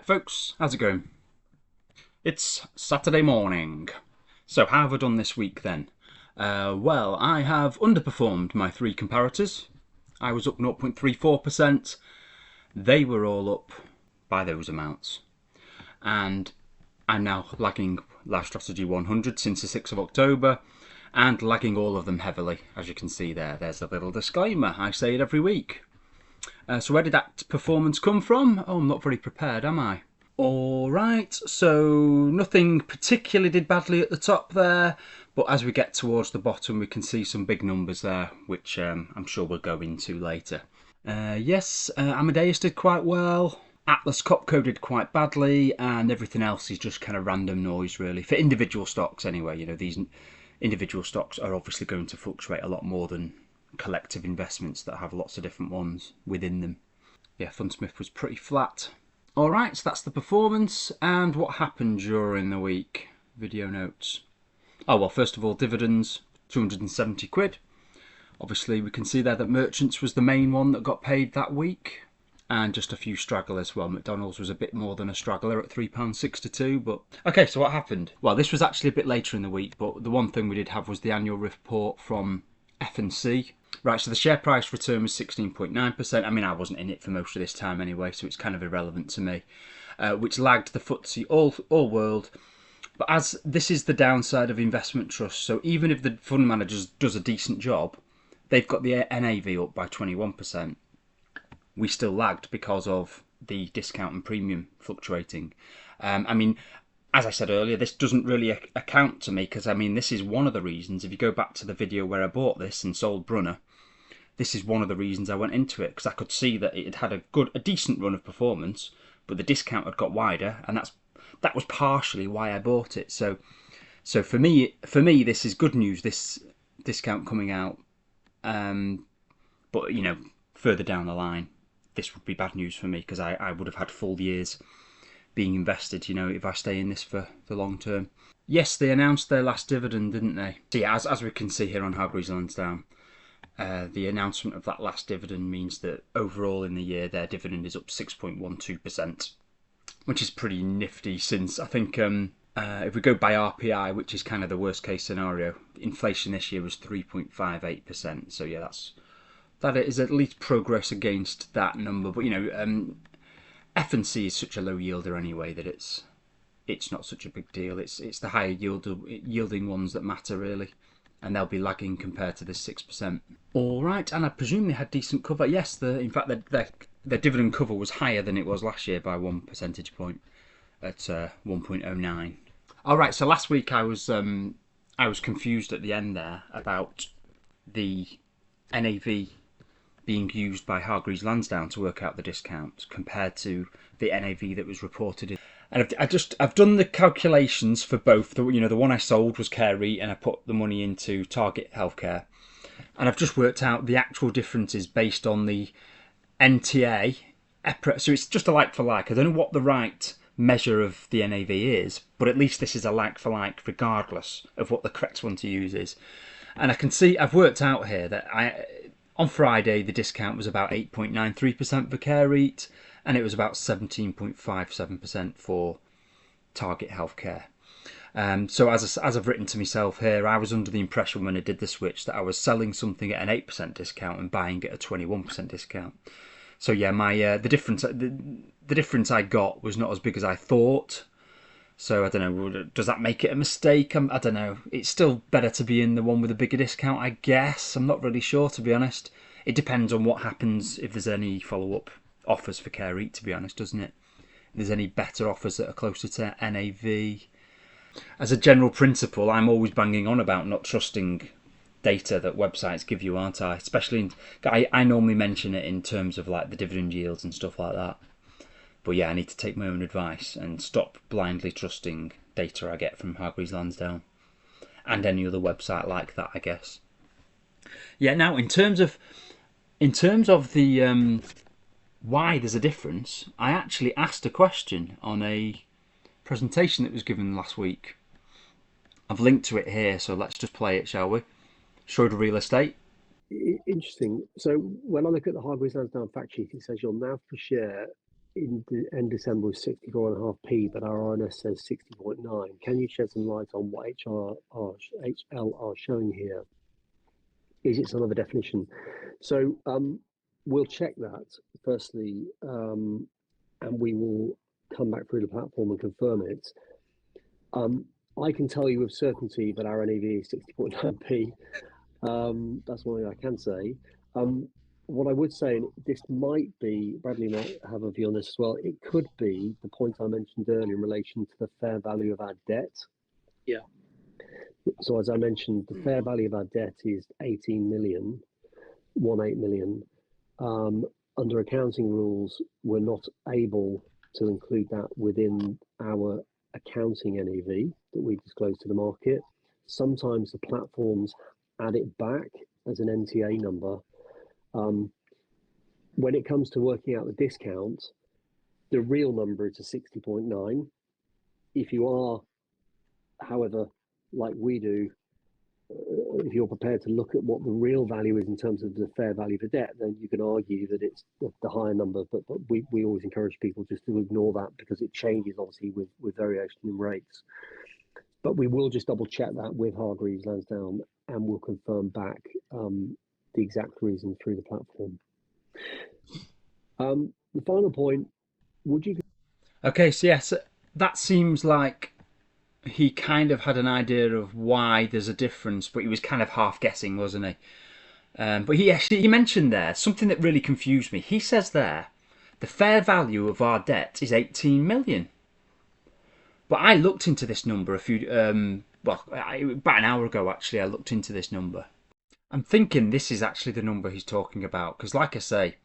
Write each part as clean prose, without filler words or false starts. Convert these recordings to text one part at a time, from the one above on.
folks, how's it going? It's Saturday morning. So how have I done this week then? Well, I have underperformed my three comparators. I was up 0.34%. They were all up by those amounts. And I'm now lagging Life Strategy 100 since the 6th of October and lagging all of them heavily. As you can see there's a little disclaimer. I say it every week. So where did that performance come from? Oh, I'm not very prepared, am I? Alright, so nothing particularly did badly at the top there, but as we get towards the bottom we can see some big numbers there, which I'm sure we'll go into later. Amadeus did quite well, Atlas Copco did quite badly, and everything else is just kind of random noise really, for individual stocks anyway. You know, these individual stocks are obviously going to fluctuate a lot more than collective investments that have lots of different ones within them. Yeah, Fundsmith was pretty flat. Alright, so that's the performance, and what happened during the week. Video notes. Oh well, first of all, dividends, 270 quid. Obviously we can see there that Merchants was the main one that got paid that week, and just a few stragglers. Well, McDonald's was a bit more than a straggler at £3.62, but... Okay, so what happened? Well, this was actually a bit later in the week, but the one thing we did have was the annual report from F&C. Right, so the share price return was 16.9%. I mean, I wasn't in it for most of this time anyway, so it's kind of irrelevant to me. Which lagged the FTSE all world. But as this is the downside of investment trusts, so even if the fund manager does a decent job, they've got the NAV up by 21%. We still lagged because of the discount and premium fluctuating. I mean, as I said earlier, this doesn't really account to me because, I mean, this is one of the reasons. If you go back to the video where I bought this and sold Brunner, this is one of the reasons I went into it, because I could see that it had a decent run of performance, but the discount had got wider, and that was partially why I bought it. So for me, this is good news. This discount coming out, but you know, further down the line, this would be bad news for me because I would have had full years being invested, you know, if I stay in this for the long term. Yes, they announced their last dividend, didn't they? So yeah, as we can see here on Hargreaves Lansdown, the announcement of that last dividend means that overall in the year their dividend is up 6.12%, which is pretty nifty since I think if we go by RPI, which is kind of the worst case scenario, inflation this year was 3.58%. So yeah, that is at least progress against that number. But you know, F&C is such a low yielder anyway that it's not such a big deal. It's the higher yielding ones that matter really, and they'll be lagging compared to this 6%. All right, and I presume they had decent cover. Yes, in fact their dividend cover was higher than it was last year by 1 percentage point at 1.09. All right, so last week I was confused at the end there about the NAV being used by Hargreaves Lansdown to work out the discount compared to the NAV that was reported. And I've done the calculations for both. The one I sold was Care REIT, and I put the money into Target Healthcare, and I've just worked out the actual differences based on the NTA, EPRA. So it's just a like for like. I don't know what the right measure of the NAV is, but at least this is a like for like regardless of what the correct one to use is. And I can see I've worked out here that on Friday, the discount was about 8.93% for Care REIT, and it was about 17.57% for Target Healthcare. So as I've written to myself here, I was under the impression when I did the switch that I was selling something at an 8% discount and buying it at a 21% discount. So yeah, the difference I got was not as big as I thought. So I don't know, does that make it a mistake? I don't know. It's still better to be in the one with a bigger discount, I guess. I'm not really sure, to be honest. It depends on what happens if there's any follow-up offers for Care REIT, to be honest, doesn't it? If there's any better offers that are closer to NAV. As a general principle, I'm always banging on about not trusting data that websites give you, aren't I? Especially, I normally mention it in terms of like the dividend yields and stuff like that. But yeah, I need to take my own advice and stop blindly trusting data I get from Hargreaves Lansdown and any other website like that, I guess. Yeah, now in terms of the why there's a difference, I actually asked a question on a presentation that was given last week. I've linked to it here, so let's just play it, shall we? Schroder Real Estate. Interesting. So when I look at the Hargreaves Lansdown fact sheet, it says your NAV per share in end December was 64.5p, but our RNS says 60.9. Can you shed some light on what HL are showing here? Is it some other definition? So we'll check that firstly, and we will come back through the platform and confirm it. I can tell you with certainty that our NAV is 60.9p. That's one thing I can say. What I would say, and this might be, Bradley might have a view on this as well, it could be the point I mentioned earlier in relation to the fair value of our debt. Yeah. So as I mentioned, the fair value of our debt is 18 million. Under accounting rules, we're not able to include that within our accounting NAV that we disclose to the market. Sometimes the platforms add it back as an NTA number. When it comes to working out the discount, the real number is a 60.9. If you are, however, like we do, if you're prepared to look at what the real value is in terms of the fair value for debt, then you can argue that it's the higher number. But we always encourage people just to ignore that because it changes obviously with variation in rates. But we will just double check that with Hargreaves Lansdown, and we'll confirm back the exact reason through the platform. The final point, would you? Okay, so yes, that seems like he kind of had an idea of why there's a difference, but he was kind of half guessing, wasn't he? But he mentioned there something that really confused me. He says there, the fair value of our debt is 18 million. But I looked into this number about an hour ago actually. I looked into this number. I'm thinking this is actually the number he's talking about because, like I say,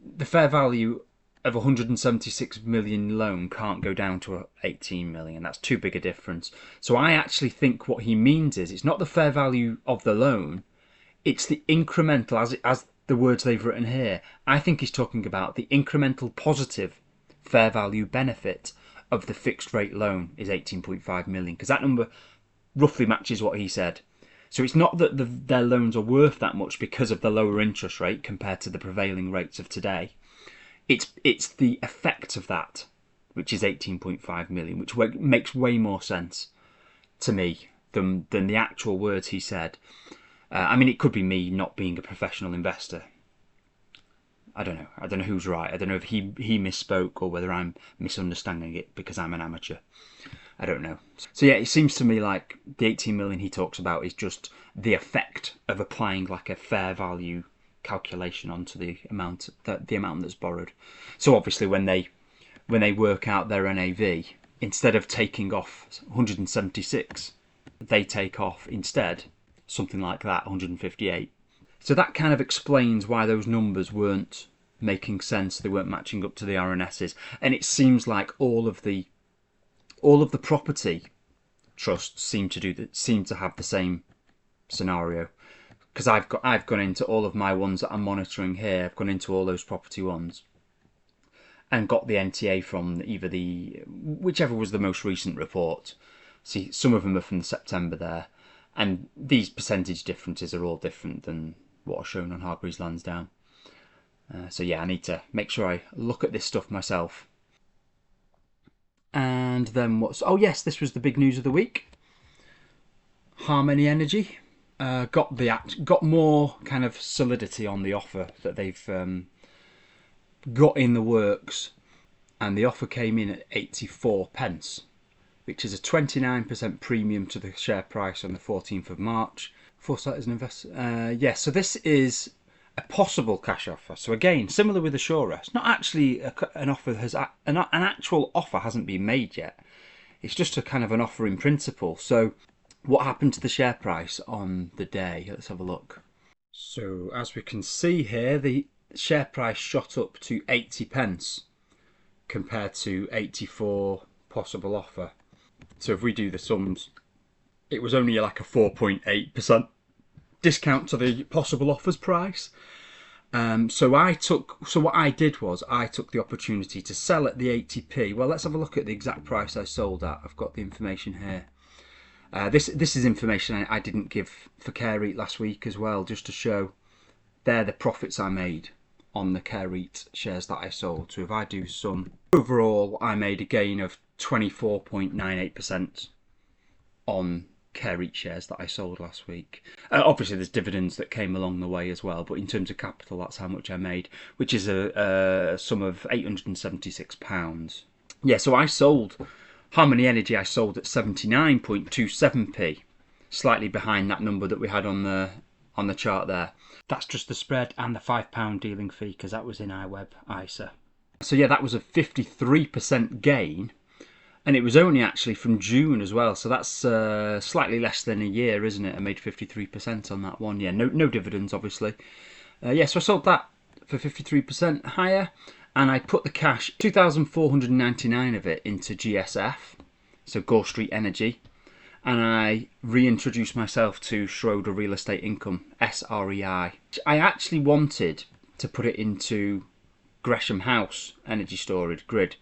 the fair value of 176 million loan can't go down to 18 million. That's too big a difference. So I actually think what he means is it's not the fair value of the loan, it's the incremental, as the words they've written here. I think he's talking about the incremental positive fair value benefit of the fixed rate loan is 18.5 million because that number roughly matches what he said. So it's not that their loans are worth that much because of the lower interest rate compared to the prevailing rates of today. It's the effect of that, which is 18.5 million, which makes way more sense to me than the actual words he said. I mean, it could be me not being a professional investor. I don't know who's right. I don't know if he misspoke or whether I'm misunderstanding it because I'm an amateur. I don't know. So yeah, it seems to me like the 18 million he talks about is just the effect of applying like a fair value calculation onto the amount that's borrowed. So obviously when they work out their NAV, instead of taking off 176, they take off instead something like that, 158. So that kind of explains why those numbers weren't making sense. They weren't matching up to the RNSs, and it seems like all of the property trusts seem to have the same scenario. Because I've gone into all of my ones that I'm monitoring here. I've gone into all those property ones and got the NTA from either whichever was the most recent report. See, some of them are from September there, and these percentage differences are all different than what are shown on Hargreaves Lansdown. So yeah, I need to make sure I look at this stuff myself. And then oh yes, this was the big news of the week. Harmony Energy got more kind of solidity on the offer that they've got in the works, and the offer came in at 84 pence, which is a 29% premium to the share price on the 14th of March. Foresight as an investor. Yes, so this is a possible cash offer. So again, similar with Assura, it's not actually an offer an actual offer hasn't been made yet. It's just a kind of an offer in principle. So what happened to the share price on the day? Let's have a look. So as we can see here, the share price shot up to 80 pence compared to 84 possible offer. So if we do the sums, it was only like a 4.8% discount to the possible offers price. So what I did was I took the opportunity to sell at the 80p. Well, let's have a look at the exact price I sold at. I've got the information here. This is information I didn't give for Care REIT last week as well, just to show there the profits I made. on the Care REIT shares that I sold. So if I do some, overall I made a gain of 24.98% on Care REIT shares that I sold last week. Obviously there's dividends that came along the way as well, but in terms of capital, that's how much I made, which is a sum of £876. Yeah, so I sold Harmony Energy, I sold at 79.27p, slightly behind that number that we had on the chart there. That's just the spread and the £5 dealing fee, because that was in iWeb ISA. So yeah, that was a 53% gain, and it was only actually from June as well, so that's slightly less than a year, isn't it? I made 53% on that one. Yeah, no dividends, obviously. Yeah, so I sold that for 53% higher, and I put the cash, 2,499 of it, into GSF, so Gore Street Energy, and I reintroduced myself to Schroder Real Estate Income, SREI. I actually wanted to put it into Gresham House Energy Storage Grid,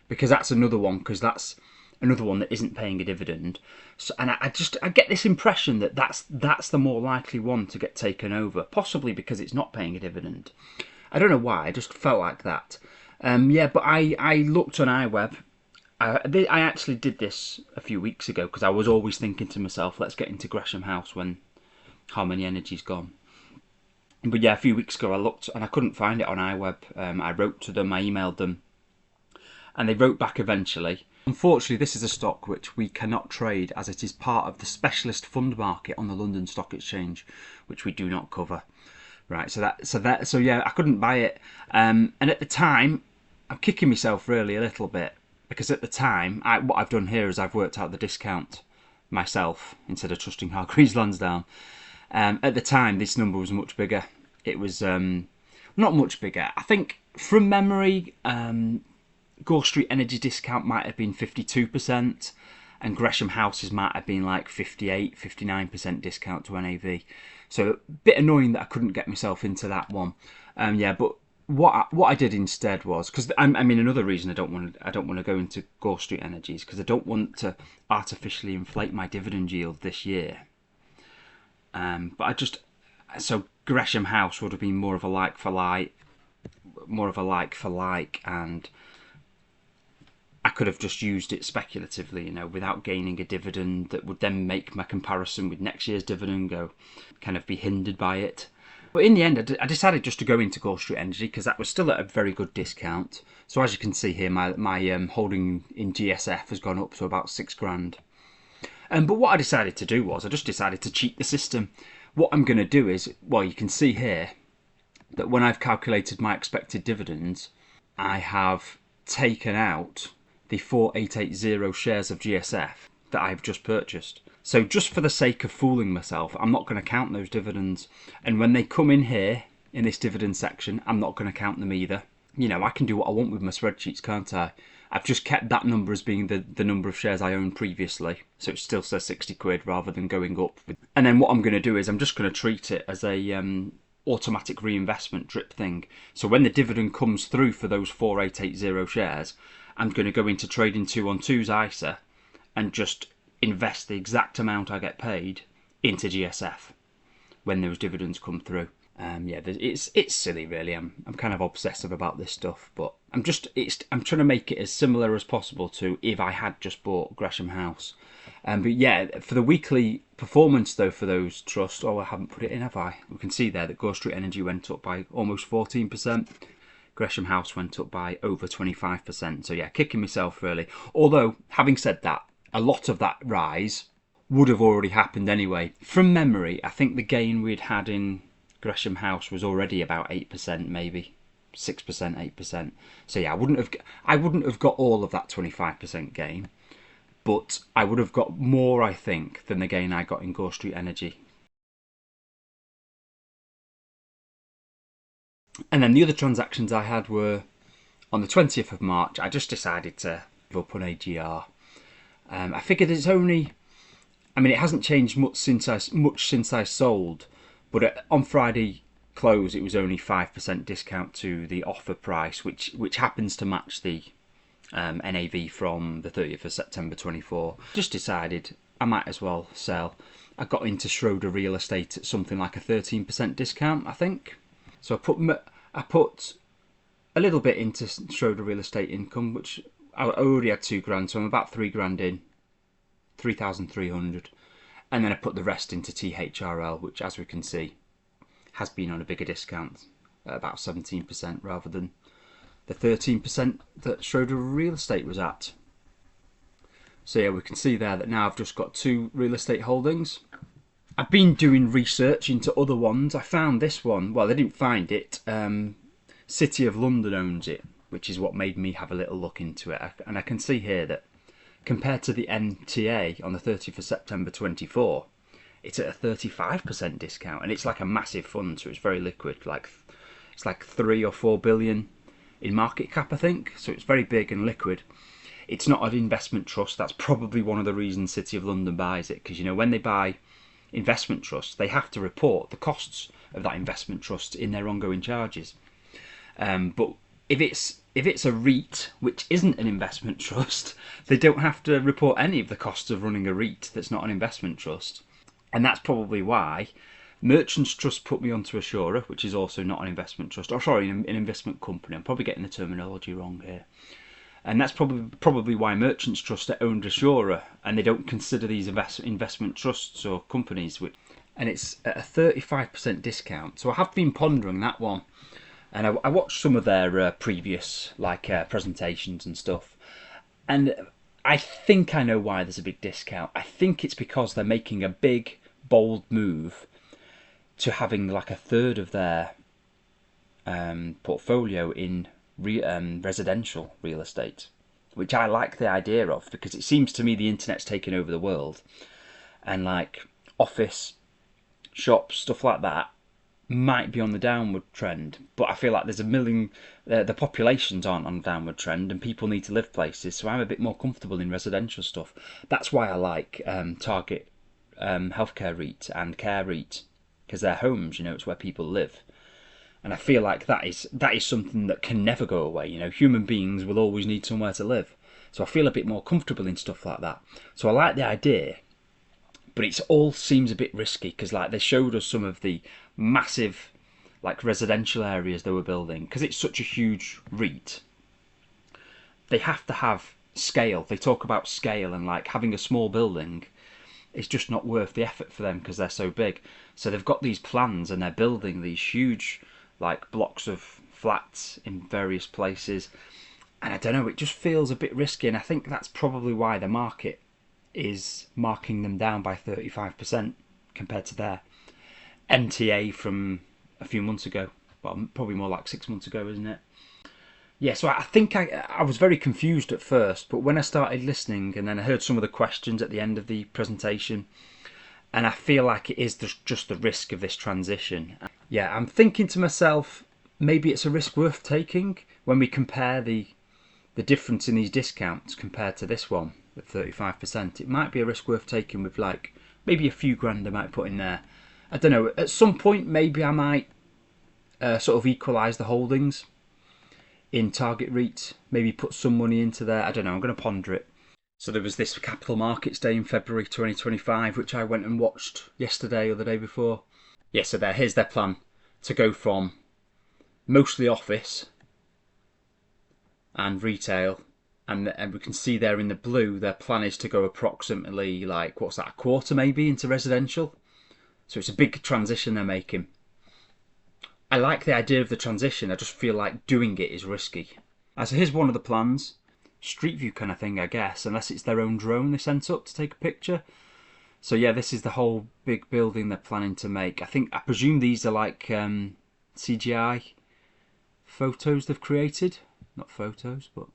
because that's another one, that isn't paying a dividend. So, and I get this impression that that's the more likely one to get taken over, possibly because it's not paying a dividend. I don't know why, I just felt like that. Yeah, but I looked on iWeb. I actually did this a few weeks ago, because I was always thinking to myself, let's get into Gresham House when Harmony Energy's gone. But yeah, a few weeks ago I looked and I couldn't find it on iWeb. I wrote to them, I emailed them, and they wrote back eventually. Unfortunately, this is a stock which we cannot trade, as it is part of the specialist fund market on the London Stock Exchange, which we do not cover. Right, so yeah, I couldn't buy it. And at the time, I'm kicking myself really a little bit, because at the time, what I've done here is I've worked out the discount myself instead of trusting Hargreaves Lansdown. At the time, this number was much bigger. It was not much bigger. I think from memory, Gore Street Energy discount might have been 52%, and Gresham House's might have been like 58, 59% discount to NAV. So a bit annoying that I couldn't get myself into that one. Yeah, but what I did instead was, because I mean, another reason I don't want to go into Gore Street Energy is because I don't want to artificially inflate my dividend yield this year. But so Gresham House would have been more of a like for like, and I could have just used it speculatively, without gaining a dividend that would then make my comparison with next year's dividend kind of be hindered by it. But in the end, I decided just to go into Gore Street Energy, because that was still at a very good discount. So as you can see here, my holding in GSF has gone up to about £6,000. But what I decided to do was, I just decided to cheat the system. What I'm going to do is, well, you can see here that when I've calculated my expected dividends, I have taken out the 4880 shares of GSF that I've just purchased. So just for the sake of fooling myself, I'm not going to count those dividends. And when they come in here, in this dividend section, I'm not going to count them either. I can do what I want with my spreadsheets, can't I? I've just kept that number as being the number of shares I owned previously. So it still says 60 quid rather than going up. And then what I'm going to do is I'm just going to treat it as a automatic reinvestment drip thing. So when the dividend comes through for those 4880 shares, I'm going to go into trading 2-on-2's ISA and just invest the exact amount I get paid into GSF when those dividends come through. Yeah, it's silly really. I'm kind of obsessive about this stuff, but I'm trying to make it as similar as possible to if I had just bought Gresham House. But yeah, for the weekly performance though for those trusts, I haven't put it in, have I? We can see there that Gore Street Energy went up by almost 14%. Gresham House went up by over 25%. So yeah, kicking myself really. Although, having said that, a lot of that rise would have already happened anyway. From memory, I think the gain we'd had in Gresham House was already about 8%, maybe 6%, 8%. So yeah, I wouldn't have got all of that 25% gain, but I would have got more, I think, than the gain I got in Gore Street Energy. And then the other transactions I had were on the 20th of March. I just decided to give up on AGR. I figured it's only, it hasn't changed much since I sold, but on Friday close it was only 5% discount to the offer price, which happens to match the NAV from the 30th of September 24. Just decided I might as well sell. I got into Schroder Real Estate at something like a 13% discount, I think. So I put a little bit into Schroder Real Estate Income, which I already had £2,000, so I'm about £3,000 in, 3,300. And then I put the rest into THRL, which, as we can see, has been on a bigger discount, at about 17% rather than the 13% that Schroder Real Estate was at. So yeah, we can see there that now I've just got 2 real estate holdings. I've been doing research into other ones. I found this one. Well, I didn't find it. City of London owns it, which is what made me have a little look into it. And I can see here that compared to the NTA on the 30th of September 24, it's at a 35% discount, and it's like a massive fund, so it's very liquid. Like it's like 3 or 4 billion in market cap, I think. So it's very big and liquid. It's not an investment trust. That's probably one of the reasons City of London buys it, because you know when they buy investment trusts, they have to report the costs of that investment trust in their ongoing charges. But if it's a REIT, which isn't an investment trust, they don't have to report any of the costs of running a REIT that's not an investment trust. And that's probably why Merchants Trust put me onto Assura, which is also not an investment trust. Or sorry, an investment company. I'm probably getting the terminology wrong here. And that's probably why Merchants Trust are owned Assura, and they don't consider these investment trusts or companies. And it's at a 35% discount. So I have been pondering that one. And I watched some of their previous presentations and stuff. And I think I know why there's a big discount. I think it's because they're making a big, bold move to having like a third of their portfolio in residential real estate, which I like the idea of, because it seems to me the internet's taken over the world, and like office, shops, stuff like that might be on the downward trend, but I feel like there's a million, the populations aren't on a downward trend, and people need to live places, so I'm a bit more comfortable in residential stuff. That's why I like Target Healthcare REIT and Care REIT, because they're homes, you know, it's where people live. And I feel like that is something that can never go away. You know, human beings will always need somewhere to live. So I feel a bit more comfortable in stuff like that. So I like the idea, but it all seems a bit risky, because like they showed us some of the massive like residential areas they were building, because it's such a huge REIT. They have to have scale. They talk about scale, and like having a small building is just not worth the effort for them because they're so big. So they've got these plans and they're building these huge like blocks of flats in various places, and I don't know, it just feels a bit risky, and I think that's probably why the market is marking them down by 35% compared to their NTA from a few months ago. Well, probably more like 6 months ago, isn't it? Yeah, so I think I was very confused at first, but when I started listening and then I heard some of the questions at the end of the presentation, and I feel like it is just the risk of this transition. Yeah, I'm thinking to myself, maybe it's a risk worth taking when we compare the difference in these discounts compared to this one with 35%. It might be a risk worth taking with like maybe a few grand I might put in there. I don't know, at some point maybe I might sort of equalise the holdings in Target REIT, maybe put some money into there. I don't know, I'm going to ponder it. So there was this Capital Markets Day in February 2025, which I went and watched yesterday or the day before. Yeah, so here's their plan to go from mostly office and retail, and we can see there in the blue their plan is to go approximately like, what's that, a quarter maybe into residential. So it's a big transition they're making. I like the idea of the transition, I just feel like doing it is risky. So here's one of the plans. Street view kind of thing, I guess, unless it's their own drone they sent up to take a picture. So yeah, this is the whole big building they're planning to make. I presume these are like CGI photos they've created. Not photos, but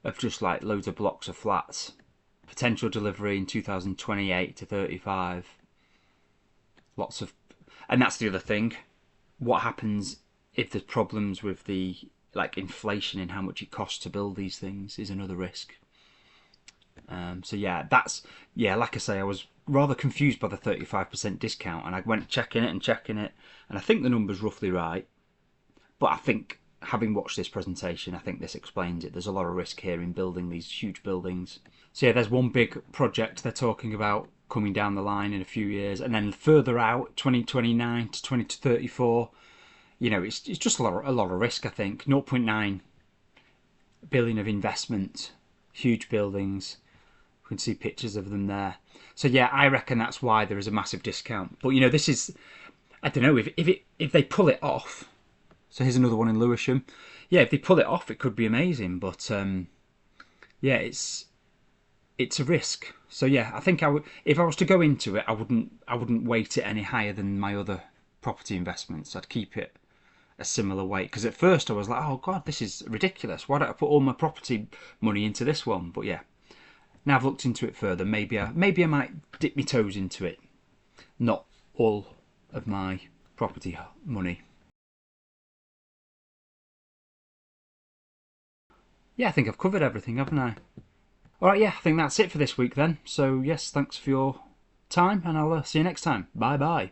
of just like loads of blocks of flats. Potential delivery in 2028 to 35. Lots of, and that's the other thing. What happens if there's problems with the like inflation in how much it costs to build these things is another risk. So yeah, like I say, I was rather confused by the 35% discount, and I went checking it, and I think the number's roughly right. But I think, having watched this presentation, I think this explains it. There's a lot of risk here in building these huge buildings. So yeah, there's one big project they're talking about coming down the line in a few years, and then further out, 2029 to 2034, you know, it's just a lot of risk. I think 0.9 billion of investment, huge buildings. We can see pictures of them there. So yeah, I reckon that's why there is a massive discount. But you know, this is, I don't know, if they pull it off. So here's another one in Lewisham. Yeah, if they pull it off, it could be amazing. But yeah, it's a risk. So yeah, I think I would, if I was to go into it, I wouldn't weight it any higher than my other property investments. I'd keep it a similar weight, because at first I was like, oh god, this is ridiculous. Why don't I put all my property money into this one? But yeah, now I've looked into it further. Maybe I might dip my toes into it. Not all of my property money. Yeah, I think I've covered everything, haven't I? Alright, yeah, I think that's it for this week then. So yes, thanks for your time, and I'll see you next time. Bye bye.